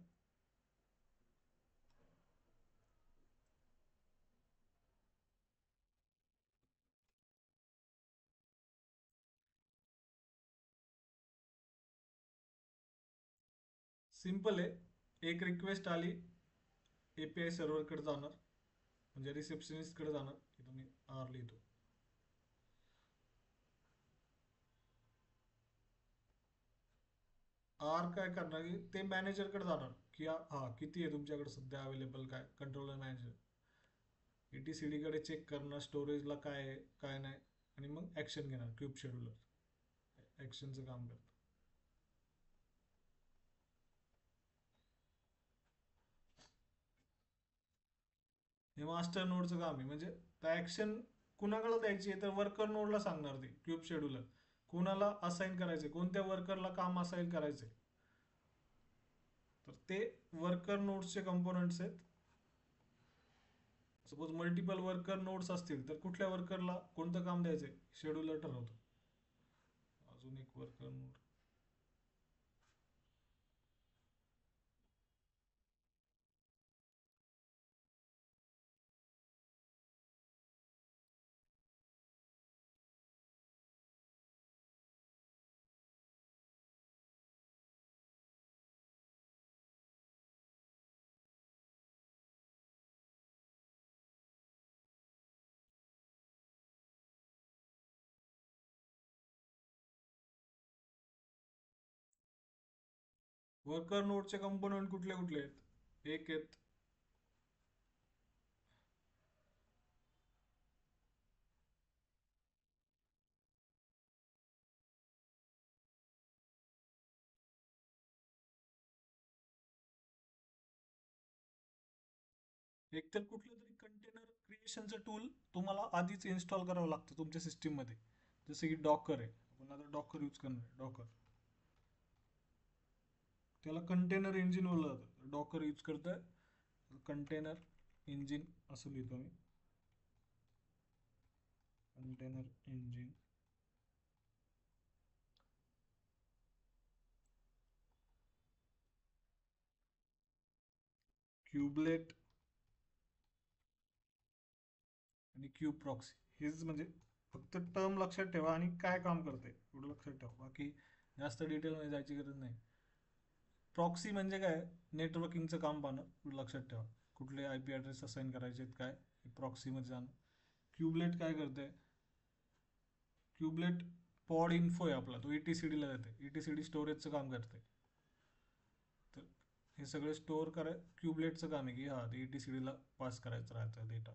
सिम्पल आहे. एक रिक्वेस्ट आली API सर्व्हरकडे जाणार, म्हणजे रिसेप्शनिस्टकडे जाणार, इथं मी आर लिहितो. आर काय करणार की ते मॅनेजरकडे जाणार की हा किती आहे तुमच्याकडे सध्या अवेलेबल, काय कंट्रोलर मॅनेजर ETCD कडे चेक करणार स्टोरेजला काय आहे काय नाही, आणि मग ऍक्शन घेणार. क्यूब शेड्यूलर ऍक्शनचं काम करतं. हे मास्टर नोडचं काम आहे. म्हणजे ऍक्शन कुणाकडे द्यायची आहे तर वर्कर नोडला सांगणार ते क्यूब शेड्यूलर कुणाला असाइन करायचे, कोणत्या वर्करला काम असाइन करायचे. तर ते वर्कर नोड्सचे कंपोनंट्स आहेत. सपोज मल्टिपल वर्कर नोड्स असतील तर कुठल्या वर्करला कोणतं काम द्यायचंय शेड्यूलर ठरवतो. अजून एक वर्कर नोड. वर्कर नोडचे कंपोनंट कुठले कुठले आहेत? एक आहेत एक तर कुठलं तरी कंटेनर क्रिएशनचं टूल तुम्हाला आधीच इन्स्टॉल करावं लागतं तुमच्या सिस्टीम मध्ये. जसं की डॉकर आहे, आपण आता डॉकर यूज करणार आहे. डॉकर त्याला कंटेनर इंजिन बोललं जातं. डॉकर यूज करतोय कंटेनर इंजिन असं लिहितो मी. कंटेनर इंजिन क्यूबलेट आणि क्यूब प्रॉक्सी. हेच म्हणजे फक्त टर्म लक्षात ठेवा आणि काय काम करते एवढं लक्षात ठेवा. बाकी जास्त डिटेलमध्ये जायची गरज नाही. प्रॉक्सी म्हणजे काय? नेटवर्किंगचं काम पाहणं, एवढं लक्षात ठेवा. कुठले IP ॲड्रेस असाइन करायचे आहेत काय, प्रॉक्सीमध्ये जाणं. क्यूबलेट काय करते? क्यूबलेट पॉड इन्फो आहे आपला, तो ETCDला देते. ETCD स्टोरेजचं काम करते. तर हे सगळे स्टोअर कराय क्यूबलेटचं काम आहे की हा ते ETCDला पास करायचं राहतं डेटा.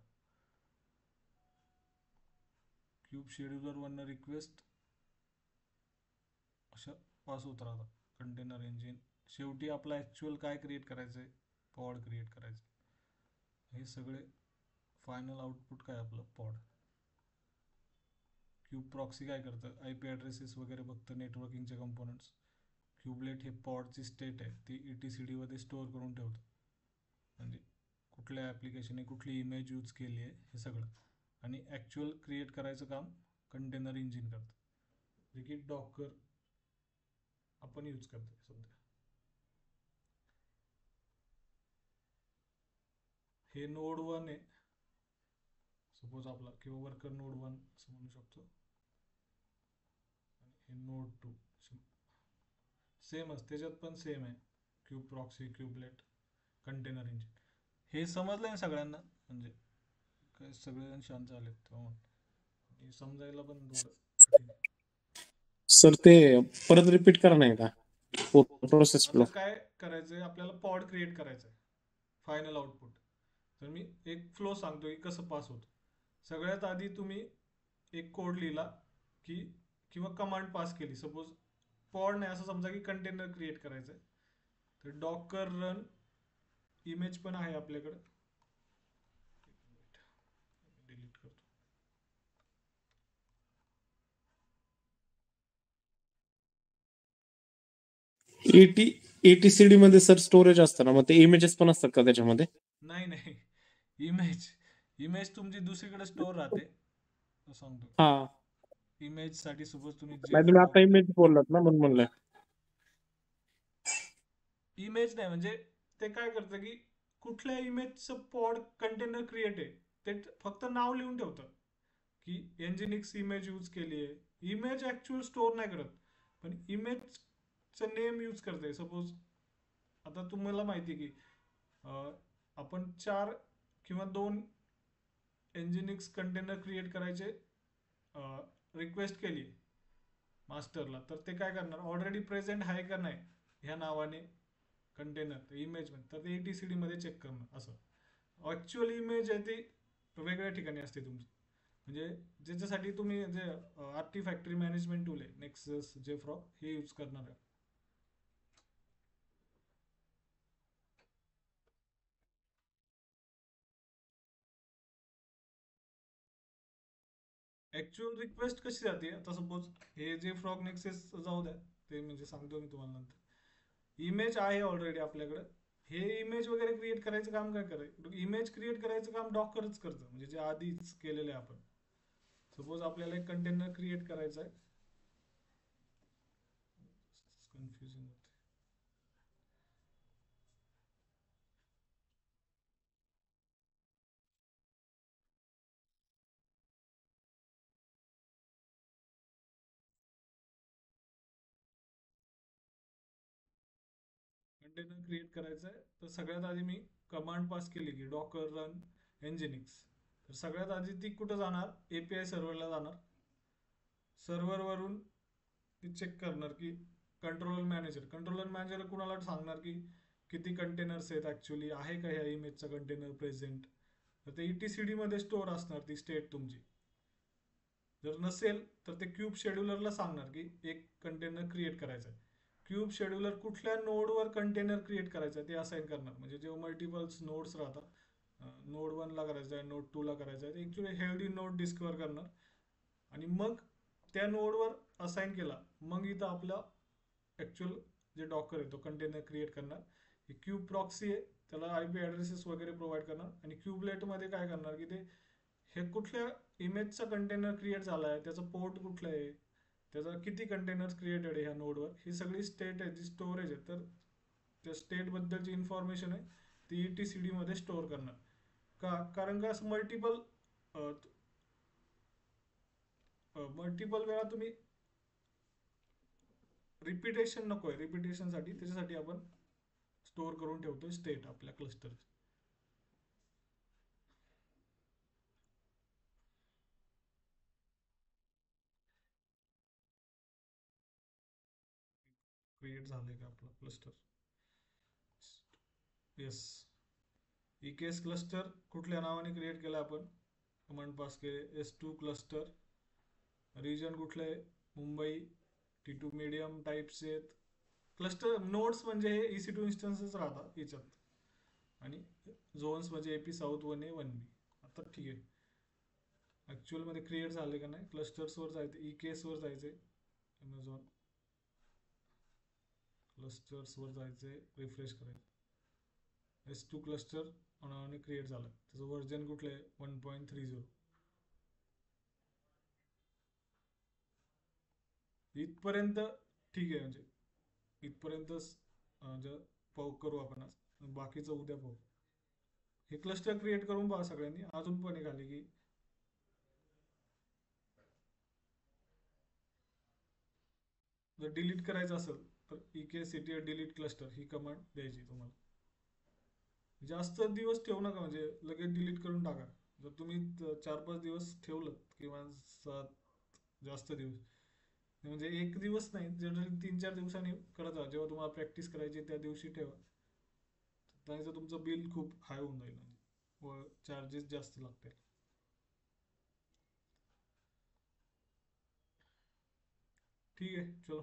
क्यूब शेड्यूलर वरनं रिक्वेस्ट अशा पास होत राहतात. कंटेनर इंजिन शेवटी आपला ॲक्च्युअल काय क्रिएट करायचं आहे, पॉड क्रिएट करायचं. हे सगळे फायनल आउटपुट काय आपलं पॉड. क्यूब प्रॉक्सी काय करतं? IP ॲड्रेसेस वगैरे बघतं, नेटवर्किंगचे कंपोनंट्स. क्यूबलेट हे पॉडची स्टेट आहे ती ETCD मध्ये स्टोअर करून ठेवतं. म्हणजे कुठल्या ॲप्लिकेशनने कुठली इमेज यूज केली आहे हे सगळं. आणि ॲक्च्युअल क्रिएट करायचं काम कंटेनर इंजिन करतं, जे की डॉकर आपण यूज करतोय सध्या. हे नोड 1 आहे सपोज आपला, किंवा वर्कर नोड 1 असं म्हणू शकतो. आणि हे नोड 2 सेमच, त्याच्यात पण सेम आहे. Cube proxy, kubelet, container engine. हे समजलंय ना सगळ्यांना? म्हणजे काय सगळेजण शांत झालेत तेव्हा. हे समजायला पण थोडं कठीण आहे.
सर ते परत रिपीट करा नाही का प्रोसेस
आता
फ्लो?
काय करायचंय आपल्याला? पॉड क्रिएट करायचं आहे फायनल आउटपुट. तर मी एक फ्लो सांगतो की कसं पास होतं. सगळ्यात आधी तुम्ही एक कोड लिहिला की, किंवा कमांड पास केली. सपोज पॉड नाही, असं समजा की कंटेनर क्रिएट करायचं आहे. तर डॉकर रन इमेज पण आहे आपल्याकडे. डिलीट करतो.
एटी ATCD मध्ये सर स्टोरेज असतं ना, मग ते इमेजेस पण असतात का त्याच्यामध्ये?
नाही नाही, इमेज इमेज तुमची दुसरीकडे स्टोअर राहते. तो सांगतो.
हा,
इमेज साठी सपोज तुम्ही
नाही तुम्ही
JFrog,
आता इमेज बोललात ना म्हणून म्हणलं.
इमेज नाही म्हणजे ते काय करतं की कुठल्या इमेजचं पॉड कंटेनर क्रिएट आहे ते फक्त नाव लिहून ठेवतं की एनजिनिक्स इमेज यूज केली आहे. इमेज ऍक्च्युअल स्टोअर नाही करत, पण इमेजचं नेम यूज करते. सपोज आता तुम्हाला माहिती आहे की आपण 4 किंवा 2 एनजिनिक्स कंटेनर क्रिएट करायचे रिक्वेस्ट केली मास्टरला, तर ते काय करणार, ऑलरेडी प्रेझेंट आहे का नाही ह्या नावाने कंटेनर इमेज मध्ये, तर ते ATCD मध्ये चेक करणार. असं ऍक्च्युअल इमेज आहे ती वेगळ्या ठिकाणी असते तुमची. म्हणजे ज्याच्यासाठी तुम्ही जे आर्टिफॅक्टरी मॅनेजमेंट टूल आहे नेक्सस JFrog हे यूज करणार आहे. ऍक्च्युअल रिक्वेस्ट कशी जाते, आता सपोज हे JFrog नेक्सस जाऊ द्या, ते म्हणजे सांगतो मी तुम्हाला नंतर. इमेज आहे ऑलरेडी आपल्याकडे, हे इमेज वगैरे क्रिएट करायचं काम काय करायचं, इमेज क्रिएट करायचं काम डॉकरच करतं, म्हणजे जे आधीच केलेलं आहे आपण. सपोज आपल्याला एक कंटेनर क्रिएट करायचा आहे. कन्फ्युजन होते. कंटेनर क्रिएट करायचं आहे, तर सगळ्यात आधी मी कमांड पास केली की डॉकर रन एनजिनिक्स. तर सगळ्यात आधी ती कुठं जाणार, API सर्व्हरला जाणार. सर्व्हर वरून ती चेक करणार की कंट्रोलर मॅनेजर कुणाला सांगणार की किती कंटेनर्स आहेत, ऍक्च्युअली आहे का ह्या इमेजचा कंटेनर प्रेझेंट. तर ते ETCD मध्ये स्टोअर असणार ती स्टेट तुमची. जर नसेल तर ते क्यूब शेड्यूलरला सांगणार की एक कंटेनर क्रिएट करायचं आहे. क्यूब शेड्यूलर कुठल्या नोडवर कंटेनर क्रिएट करायचं आहे ते असाइन करणार. म्हणजे जेव्हा मल्टिपल्स नोड्स राहतात, नोड 1 ला करायचं आहे, नोड 2 ला करायचं आहे, ऍक्च्युअली हेल्दी नोड डिस्कवर करणार. आणि मग त्या नोडवर असाइन केला, मग इथं आपला ऍक्च्युअल जे डॉकर आहे तो कंटेनर क्रिएट करणार. ही क्यूब प्रॉक्सी आहे, त्याला IP ऍड्रेसेस वगैरे प्रोव्हाइड करणार. आणि क्यूबलेट मध्ये काय करणार की ते हे कुठल्या इमेजचा कंटेनर क्रिएट झाला आहे, त्याचं पोर्ट कुठलं आहे, त्याचा किती कंटेनर्स क्रिएटेड आहे ह्या नोडवर, ही सगळी स्टेट आहे जी स्टोरेज आहे. तर त्या स्टेट बद्दलची इन्फॉर्मेशन आहे ती ETCD मध्ये स्टोअर करणार. कारण का असं मल्टिपल वेळा तुम्ही रिपिटेशन नको आहे, रिपिटेशनसाठी त्याच्यासाठी आपण स्टोअर करून ठेवतोय स्टेट आपल्या क्लस्टर. क्रिएट झालंय का आपलं क्लस्टर? येस. EKS क्लस्टर कुठल्या नावाने क्रिएट केला आपण, कमांड पास केले S2 क्लस्टर. रिजन कुठलं आहे, मुंबई. T2 मीडियम टाईप्स आहेत. क्लस्टर नोड्स म्हणजे हे EC2 इन्स्टन्सेस राहतात याच्यात. आणि झोन्स म्हणजे AP साऊथ 1A 1B. आता ठीक आहे, ऍक्च्युअल मध्ये क्रिएट झाले का नाही, क्लस्टर्स वर जायचं, EKS वर जायचे, अमेझॉन क्लस्टर्स वर जायचे, रिफ्रेश करायचं. S2 क्लस्टर नावाने क्रिएट झाला, त्याचं व्हर्जन कुठलं आहे 1.30. इथपर्यंत ठीक आहे, म्हणजे इथपर्यंतच पाहू करू आपण आज, बाकीचं उद्या पाहू. हे क्लस्टर क्रिएट करून पहा सगळ्यांनी. अजून पण एक आली की जर डिलीट करायचं असेल तर EKCTR डिलीट क्लस्टर ही कमांड द्यायची तुम्हाला. जास्त दिवस ठेवू नका, म्हणजे लगेच डिलीट करून टाका. जर तुम्ही 4-5 दिवस ठेवलं किंवा 7 जास्त दिवस, म्हणजे एक दिवस नाही, जनरली 3-4 दिवसांनी करत जा. जेव्हा तुम्हाला प्रॅक्टिस करायची त्या दिवशी ठेवा, नाही तर तुमचं बिल खूप हाय होऊन जाईल व चार्जेस जास्त लागतील. ठीक आहे, चलो.